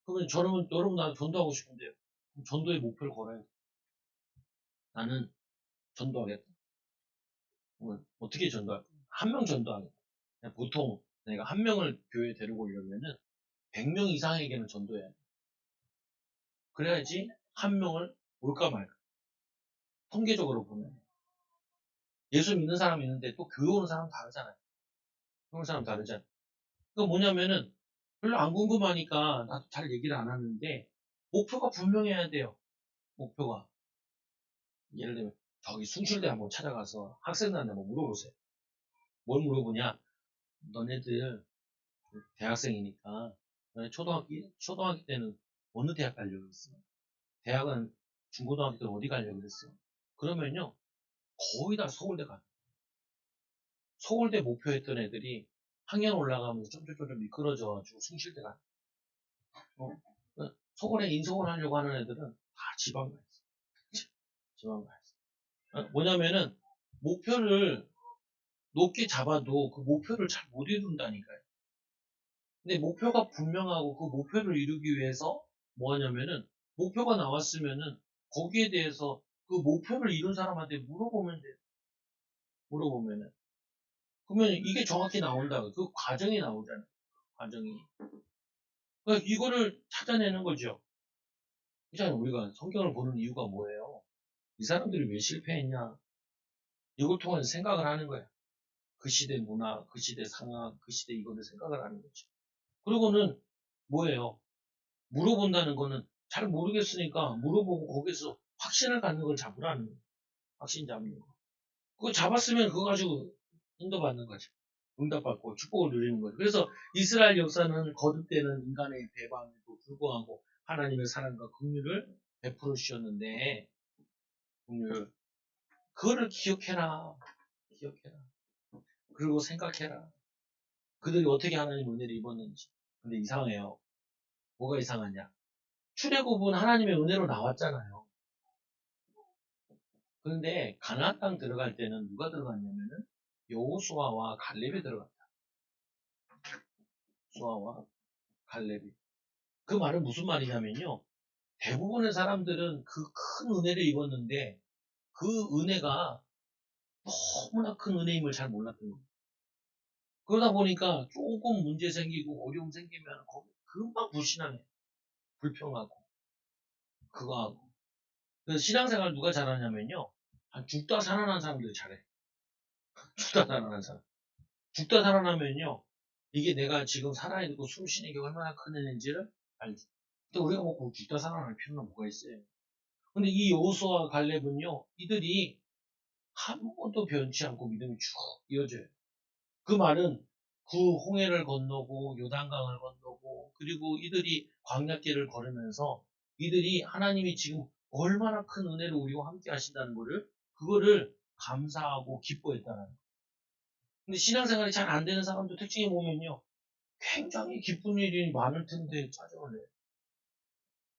그러면 여러분, 나 전도하고 싶은데요. 그럼 전도의 목표를 걸어야 돼. 나는 전도하겠다. 어떻게 전도할까? 한 명 전도하겠다. 보통 내가 한 명을 교회에 데리고 오려면은 100명 이상에게는 전도해야 돼. 그래야지 한 명을 올까 말까. 통계적으로 보면. 예수 믿는 사람이 있는데 또 교회 오는 사람 다르잖아요. 그런 사람 다르잖아요. 그거 뭐냐면은 별로 안 궁금하니까 나도 잘 얘기를 안 하는데 목표가 분명해야 돼요. 목표가. 예를 들면 저기 숭실대 한번 찾아가서 학생들한테 한번 물어보세요. 뭘 물어보냐? 너네들 대학생이니까 너네 초등학교 때는 어느 대학 가려고 했어? 대학은 중고등학교 때 어디 가려고 그랬어? 그러면요 거의 다 서울대 가. 서울대 목표했던 애들이 학년 올라가면서 점점 미끄러져가지고 숭실대 가. 어? 서울에 인서울 하려고 하는 애들은 다 지방 가 있어. 지방 가 있어. 뭐냐면은 목표를 높게 잡아도 그 목표를 잘 못 이룬다니까요. 근데 목표가 분명하고 그 목표를 이루기 위해서 뭐 하냐면은 목표가 나왔으면은 거기에 대해서 그 목표를 이룬 사람한테 물어보면 돼요. 물어보면은. 그러면 이게 정확히 나온다. 그 과정이 나오잖아요. 과정이. 그러니까 이거를 찾아내는 거죠. 그잖아요. 우리가 성경을 보는 이유가 뭐예요? 이 사람들이 왜 실패했냐? 이걸 통해서 생각을 하는 거예요. 그 시대 문화, 그 시대 상황, 그 시대 이거를 생각을 하는 거죠. 그리고는 뭐예요? 물어본다는 거는 잘 모르겠으니까 물어보고 거기서 확신을 갖는 걸 잡으라는 거예요. 확신 잡는 거. 그거 잡았으면 그거 가지고 응답받는 거죠. 응답받고 축복을 누리는 거죠. 그래서 이스라엘 역사는 거듭되는 인간의 배반에도 불구하고 하나님의 사랑과 긍휼을 베풀어 주셨는데 긍휼 그거를 기억해라. 기억해라. 그리고 생각해라. 그들이 어떻게 하나님 은혜를 입었는지. 근데 이상해요. 뭐가 이상하냐? 출애굽은 하나님의 은혜로 나왔잖아요. 그런데 가나안 땅 들어갈 때는 누가 들어갔냐면은 여호수아와 갈렙이 들어갔다. 수아와 갈렙이. 그 말은 무슨 말이냐면요. 대부분의 사람들은 그 큰 은혜를 입었는데 그 은혜가 너무나 큰 은혜임을 잘 몰랐던 거예요. 그러다 보니까 조금 문제 생기고 어려움 생기면 거기 금방 불신앙해. 불평하고 그거 하고. 그래서 신앙생활 누가 잘하냐면요. 한 죽다 살아난 사람들이 잘해. 죽다 살아난 사람. 죽다 살아나면요. 이게 내가 지금 살아야 되고 숨 쉬는 게 얼마나 큰 은혜인지를 알지. 근데 우리가 뭐 죽다 살아날 필요는 뭐가 있어요. 근데 이 여호수아와 갈렙은요. 이들이 한 번도 변치 않고 믿음이 쭉 이어져요. 그 말은 그 홍해를 건너고 요단강을 건너고 그리고 이들이 광야길을 걸으면서 이들이 하나님이 지금 얼마나 큰 은혜를 우리와 함께 하신다는 거를 그거를 감사하고 기뻐했다는 거예요. 근데 신앙생활이 잘 안 되는 사람들 특징이 보면요. 굉장히 기쁜 일이 많을 텐데 찾아올래요.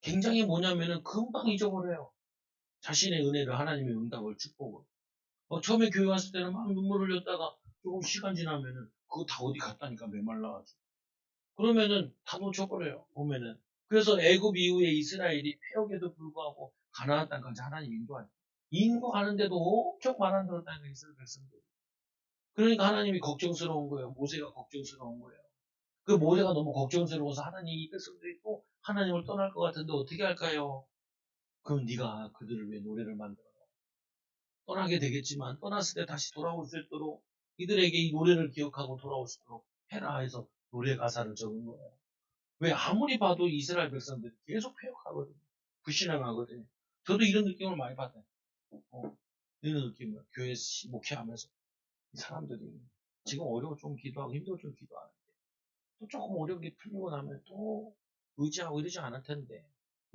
굉장히 뭐냐면은 금방 잊어버려요. 자신의 은혜를 하나님의 응답을 축복을. 처음에 교회 왔을 때는 막 눈물 흘렸다가 조금 시간 지나면은 그거 다 어디 갔다니까 메말라가지고. 그러면은 다 놓쳐버려요. 보면은. 그래서 애굽 이후에 이스라엘이 패역에도 불구하고 가나안 땅까지 하나님 인도하죠. 인도하는데도 엄청 많은 들었다는 거 이스라엘 백성들. 그러니까 하나님이 걱정스러운 거예요. 모세가 걱정스러운 거예요. 그 모세가 너무 걱정스러워서 하나님 이 백성들이 또 하나님을 떠날 것 같은데 어떻게 할까요? 그럼 네가 그들을 위해 노래를 만들어. 떠나게 되겠지만 떠났을 때 다시 돌아올 수 있도록 이들에게 이 노래를 기억하고 돌아올 수 있도록 해라 해서 노래 가사를 적은 거예요. 왜 아무리 봐도 이스라엘 백성들이 계속 패역하거든요. 불신앙하거든요. 저도 이런 느낌을 많이 받아요. 이런 느낌을 교회 목회하면서 이 사람들이 지금 어려워 좀 기도하고 힘들어 좀 기도하는데 또 조금 어려운 게 풀리고 나면 또 의지하고 이러지 않을 텐데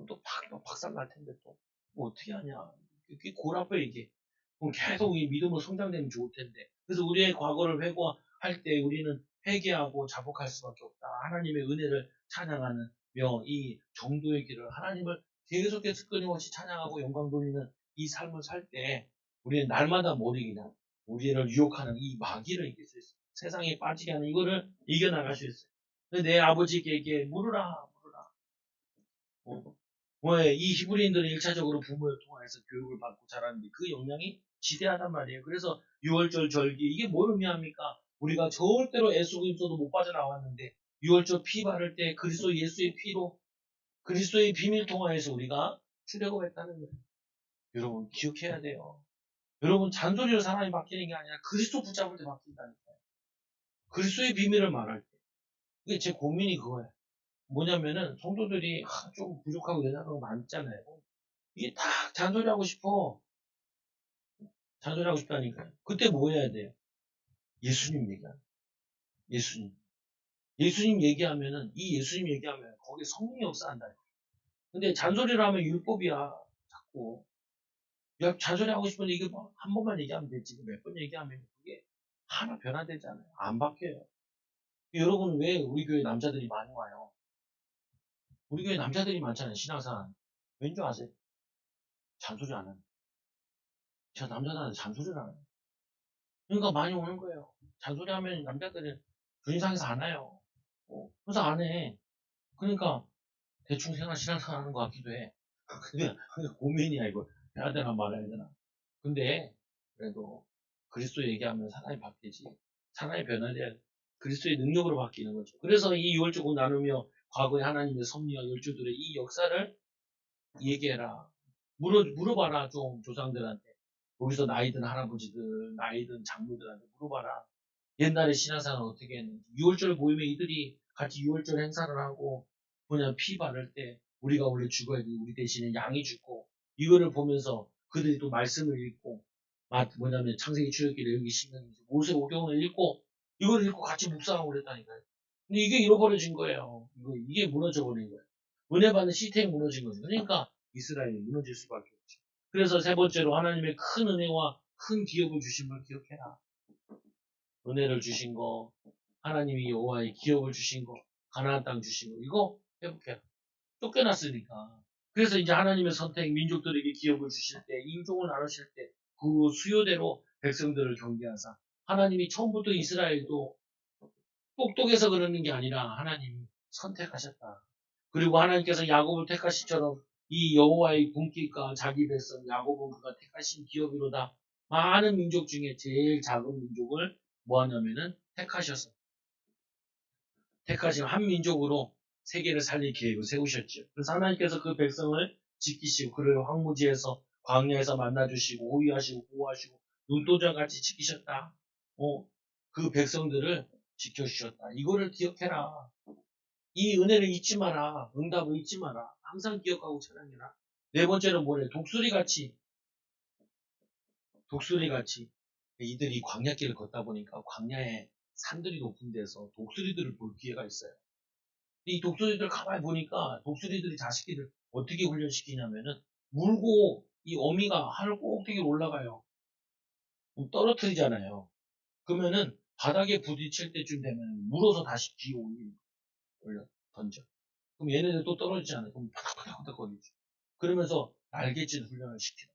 또 박살 날 텐데 또 뭐 어떻게 하냐 이게 골아파 이게 그럼 계속 이 믿음으로 성장되면 좋을 텐데 그래서 우리의 과거를 회고할 때 우리는 회개하고 자복할 수밖에 없다. 하나님의 은혜를 찬양하는 이 정도의 길을 하나님을 계속해서 끊임없이 찬양하고 영광 돌리는 이 삶을 살 때 우리는 날마다 못 이기냐 우리를 유혹하는 이 마귀를 이길 수 있어요. 세상에 빠지게 하는 이거를 이겨나갈 수 있어요. 내 아버지께 물으라. 왜 이 히브리인들은 1차적으로 부모를 통해서 교육을 받고 자라는데 그 영향이 지대하단 말이에요. 그래서 6월절 절기 이게 뭘 의미합니까? 우리가 절대로 애쓰고 힘써도 못 빠져나왔는데 6월절 피 바를 때 그리스도 예수의 피로 그리스도의 비밀 통하여서 우리가 출애굽했다는 거예요. 여러분 기억해야 돼요. 여러분 잔소리로 사람이 바뀌는 게 아니라 그리스도 붙잡을 때 바뀐다니까요. 그리스도의 비밀을 말할 때. 이게 제 고민이 그거예요. 뭐냐면은 성도들이 좀 부족하고 여자가 많잖아요. 이게 딱 잔소리하고 싶어. 잔소리하고 싶다니까요. 그때 뭐 해야 돼요? 예수님 얘기하는. 예수님. 예수님 얘기하면은 이 예수님 얘기하면 거기에 성령이 역사한다. 근데 잔소리를 하면 율법이야. 자꾸. 야, 잔소리하고 싶은데 이게 뭐 한 번만 얘기하면 되지. 몇 번 얘기하면 그게 하나 변화되잖아요. 안 바뀌어요. 여러분 왜 우리 교회 남자들이 많이 와요? 우리 교회 남자들이 많잖아요. 신앙생활. 왠지 아세요? 잔소리 안 하는. 제가 남자들한테 잔소리를 안 해요. 그러니까 많이 오는 거예요. 잔소리하면 남자들은 주인상에서 안 와요. 그래서 안 해. 그러니까 대충 신앙생활 하는 것 같기도 해. 근데 고민이야 이거. 해야 되나 말아야 되나. 근데 그래도 그리스도 얘기하면 사람이 바뀌지. 사람이 변화돼야 그리스도의 능력으로 바뀌는 거죠. 그래서 이 유월절을 나누며 과거의 하나님의 섭리와 열조들의 이 역사를 얘기해라. 물어봐라 좀 조상들한테. 거기서 나이든 할아버지들, 나이든 장로들한테 물어봐라. 옛날에 신앙생활 어떻게 했는지. 6월절 모임에 이들이 같이 6월절 행사를 하고 뭐냐 피 바를 때 우리가 원래 죽어야 돼. 우리 대신에 양이 죽고 이거를 보면서 그들이 또 말씀을 읽고 뭐냐면 창세기 출애굽기 레위기 신명기 모세 오경을 읽고 이걸 읽고 같이 묵상하고 그랬다니까요. 근데 이게 잃어버려진 거예요. 이게 무너져 버린 거예요. 은혜 받는 시스템이 무너진 거죠. 그러니까 이스라엘이 무너질 수밖에 없죠. 그래서 세 번째로 하나님의 큰 은혜와 큰 기업을 주신 걸 기억해라. 은혜를 주신 거, 하나님이 여호와의 기업을 주신 거, 가나안 땅 주신 거, 이거 회복해라. 쫓겨났으니까. 그래서 이제 하나님의 선택, 민족들에게 기업을 주실 때, 인종을 나누실 때, 그 수요대로 백성들을 경계하사, 하나님이 처음부터 이스라엘도 똑똑해서 그러는 게 아니라 하나님이 선택하셨다. 그리고 하나님께서 야곱을 택하시처럼 이 여호와의 분깃과 자기 백성 야곱은 그가 택하신 기업이로다. 많은 민족 중에 제일 작은 민족을 뭐 하냐면은 택하신 한 민족으로 세계를 살릴 계획을 세우셨죠. 그래서 하나님께서 그 백성을 지키시고 그를 황무지에서 광야에서 만나주시고 호위하시고 보호하시고 눈도장같이 지키셨다. 그 백성들을 지켜주셨다. 이거를 기억해라. 이 은혜를 잊지 마라. 응답을 잊지 마라. 항상 기억하고 찬양해라. 네 번째는 뭐래? 독수리같이 이들이 광야길을 걷다 보니까 광야에 산들이 높은 데서 독수리들을 볼 기회가 있어요. 이 독수리들 가만히 보니까 독수리들이 자식들을 어떻게 훈련시키냐면은 물고 이 어미가 하늘 꼭대기로 올라가요. 그럼 떨어뜨리잖아요. 그러면은 바닥에 부딪힐 때쯤 되면 물어서 다시 뒤에 올려 던져. 그럼 얘네들 또 떨어지잖아요. 그럼 바닥바닥바닥 거리죠. 그러면서 날갯짓 훈련을 시켜요.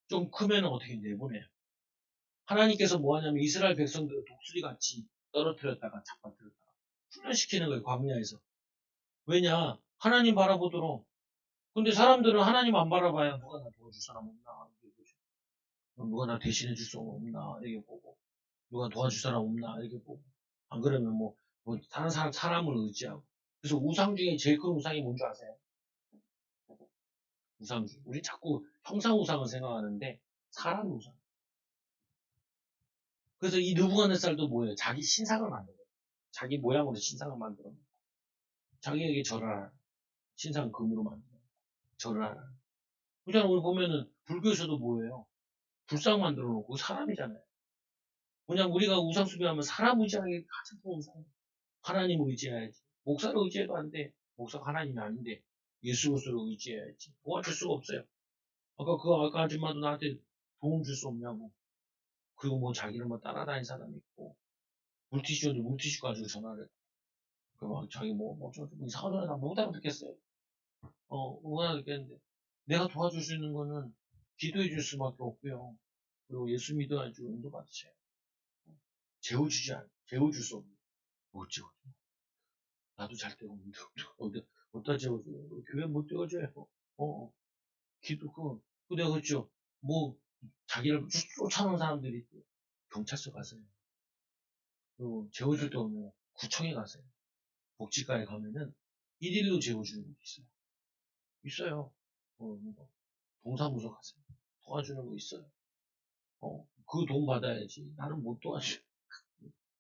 좀 크면 어떻게 내보내요. 하나님께서 뭐 하냐면 이스라엘 백성들을 독수리같이 떨어뜨렸다가 잡아뜨렸다가 훈련시키는 거예요. 광야에서. 왜냐? 하나님 바라보도록. 근데 사람들은 하나님 안 바라봐야 누가 나 도와줄 사람 없나? 이렇게 보죠. 누가 나 대신해 줄 사람 없나? 이렇게 보고. 누가 도와줄 사람 없나? 이렇게 보고. 안 그러면 다른 사람을 의지하고. 그래서 우상 중에 제일 큰 우상이 뭔지 아세요? 우상 중. 우리 자꾸 형상 우상을 생각하는데 사람 우상. 그래서 이 느부갓네살도 뭐예요? 자기 신상을 만들어요. 자기 모양으로 신상을 만들어. 자기에게 절하라. 신상 금으로 만들어. 절하라. 그냥 우리 보면은 불교에서도 뭐예요? 불상 만들어 놓고 사람이잖아요. 그냥 우리가 우상 숭배하면 사람 의지하는 게 가장 큰 우상. 하나님을 의지해야지. 목사를 의지해도 안 돼. 목사가 하나님이 아닌데 예수 그리스도를 의지해야지. 도와줄 수가 없어요. 아까 아줌마도 나한테 도움 줄 수 없냐고. 그리고 자기를 따라다닌 사람이 있고 물티슈 줬는데 물티슈 가지고 전화를 했고. 막 자기 좀 이상한 소리 나못 알아듣겠어요. 못 알아듣겠는데 내가 도와줄 수 있는 거는 기도해 줄 수밖에 없고요. 그리고 예수 믿어야지 은도 받으세요. 재워줄 수 없는. 못 재워줘. 나도 잘 때가 없는데, 어디다 재워줘요? 교회 못 재워줘요. 내가 그랬죠. 자기를 쫓아오는 사람들이 있고, 경찰서 가세요. 그리고 재워줄 데 없는 구청에 가세요. 복지과에 가면은, 1일로 재워주는 거 있어요. 있어요. 동사무소 가세요. 도와주는 거 있어요. 그 돈 받아야지. 나는 못 도와줘.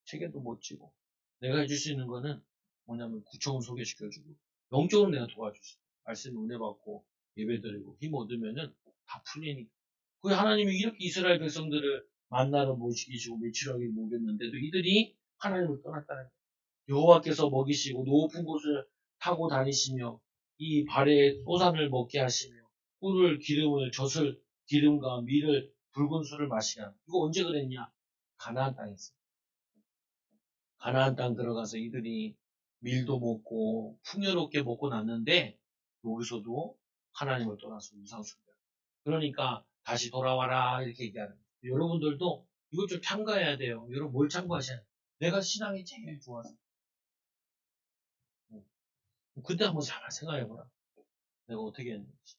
책임도 못 지고. 내가 해줄 수 있는 거는, 뭐냐면 구청을 소개시켜주고 영적으로 내가 도와주지. 말씀 은혜 받고 예배드리고 힘 얻으면은 다 풀리니까. 그 하나님이 이렇게 이스라엘 백성들을 만나러 모시기시고 며칠하게 모겼는데도 이들이 하나님을 떠났다는 거예요. 여호와께서 먹이시고 높은 곳을 타고 다니시며 이 발에 소산을 먹게 하시며 꿀을 기름을 젖을 기름과 밀을 붉은 술을 마시게 하는. 이거 언제 그랬냐? 가나안 땅에서. 가나안 땅 들어가서 이들이 밀도 먹고 풍요롭게 먹고 났는데 여기서도 하나님을 떠나서 우상숭배. 그러니까 다시 돌아와라 이렇게 얘기하는 거예요. 여러분들도 이것 좀 참가해야 돼요. 여러분 뭘 참가하셔야 돼요? 내가 신앙이 제일 좋아서. 그때 한번 잘 생각해보라. 내가 어떻게 했는지.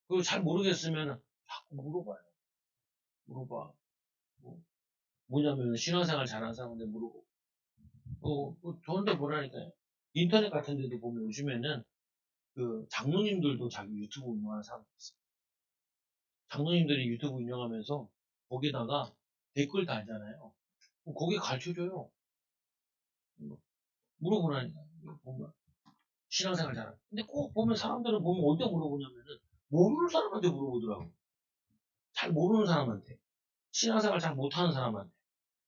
그리고 잘 모르겠으면 자꾸 물어봐요. 물어봐. 뭐냐면 신앙생활 잘하는 사람한테 물어보고. 저한테 뭐라니까요. 인터넷 같은 데도 보면 요즘에는 그 장로님들도 자기 유튜브 운영하는 사람도 있어요. 장로님들이 유튜브 운영하면서 거기다가 댓글 달잖아요. 거기에 가르쳐줘요. 물어보라니까. 보면 신앙생활 잘하는. 근데 꼭 보면 사람들은 보면 어디에 물어보냐면은 모르는 사람한테 물어보더라고. 잘 모르는 사람한테. 신앙생활 잘 못하는 사람한테.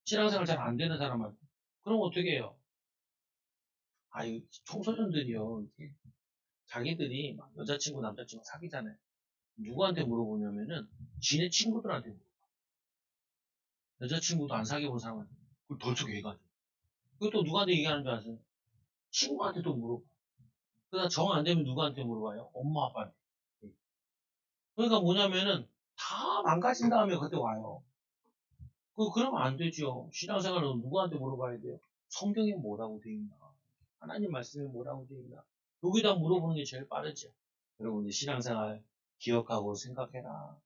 신앙생활 잘 안 되는 사람한테. 그럼 어떻게 해요? 아유, 청소년들이요. 이렇게 자기들이 막 여자친구, 남자친구 사귀잖아요. 누구한테 물어보냐면은 지네 친구들한테 물어봐. 여자친구도 안 사귀어본 사람한테. 그걸 덜컥 해가지고. 그것도 누구한테 얘기하는 줄 아세요? 친구한테도 물어봐. 그러다 정 안 되면 누구한테 물어봐요? 엄마, 아빠한테. 그러니까 뭐냐면은 다 망가진 다음에 그때 와요. 그러면 안 되죠. 신앙생활은 누구한테 물어봐야 돼요? 성경에 뭐라고 돼 있나? 하나님 말씀에 뭐라고 돼 있나? 여기다 물어보는 게 제일 빠르죠. 여러분, 신앙생활 기억하고 생각해라.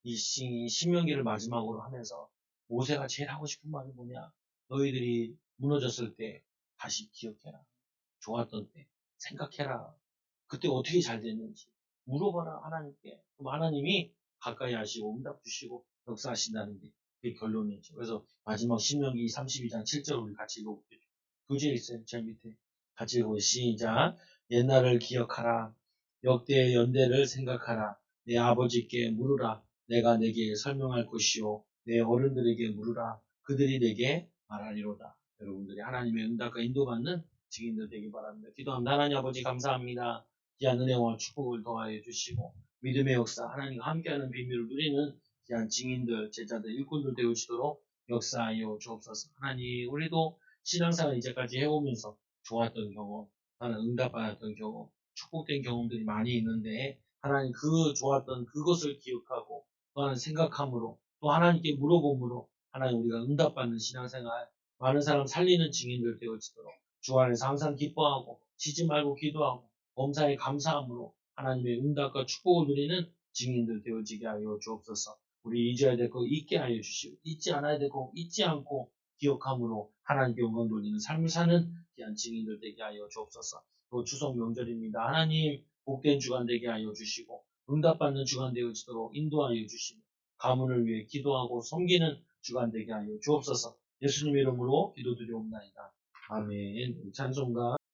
이 신명기를 마지막으로 하면서 모세가 제일 하고 싶은 말이 뭐냐? 너희들이 무너졌을 때 다시 기억해라. 좋았던 때 생각해라. 그때 어떻게 잘 됐는지 물어봐라 하나님께. 그럼 하나님이 가까이 하시고 응답 주시고 역사하신다는 게 그게 결론이죠. 그래서 마지막 신명기 32장 7절 우리 같이 읽어볼게요. 교재에 있어요. 제일 밑에 같이 읽어보세요. 시작. 옛날을 기억하라. 역대의 연대를 생각하라. 내 아버지께 물으라. 내가 내게 설명할 것이요. 내 어른들에게 물으라. 그들이 내게 말하리로다. 여러분들이 하나님의 응답과 인도받는 증인들 되기 바랍니다. 기도합니다. 하나님 아버지 감사합니다. 귀한 은혜와 축복을 더하여 주시고 믿음의 역사 하나님과 함께하는 비밀을 누리는 귀한 증인들, 제자들, 일꾼들 되어주도록 역사하여 주옵소서. 하나님 우리도 신앙생활 이제까지 해오면서 좋았던 경험, 나는 응답받았던 경험, 축복된 경험들이 많이 있는데 하나님 그 좋았던 그것을 기억하고 또 하나님 생각함으로 또 하나님께 물어봄으로 하나님 우리가 응답받는 신앙생활 많은 사람 살리는 증인들 되어지도록 주 안에서 항상 기뻐하고 쉬지 말고 기도하고 범사에 감사함으로 하나님의 응답과 축복을 누리는 증인들 되어지게 하여 주옵소서. 우리 잊어야 될 거 잊게 하여 주시고 잊지 않아야 될 거 잊지 않고 기억함으로 하나님께 영광 돌리는 삶을 사는 귀한 증인들 되게 하여 주옵소서. 또 추석 명절입니다. 하나님 복된 주간 되게 하여 주시고 응답받는 주간 되어지도록 인도하여 주시고 가문을 위해 기도하고 섬기는 주간 되게 하여 주옵소서. 예수님 이름으로 기도드리옵나이다. 아멘. 찬송가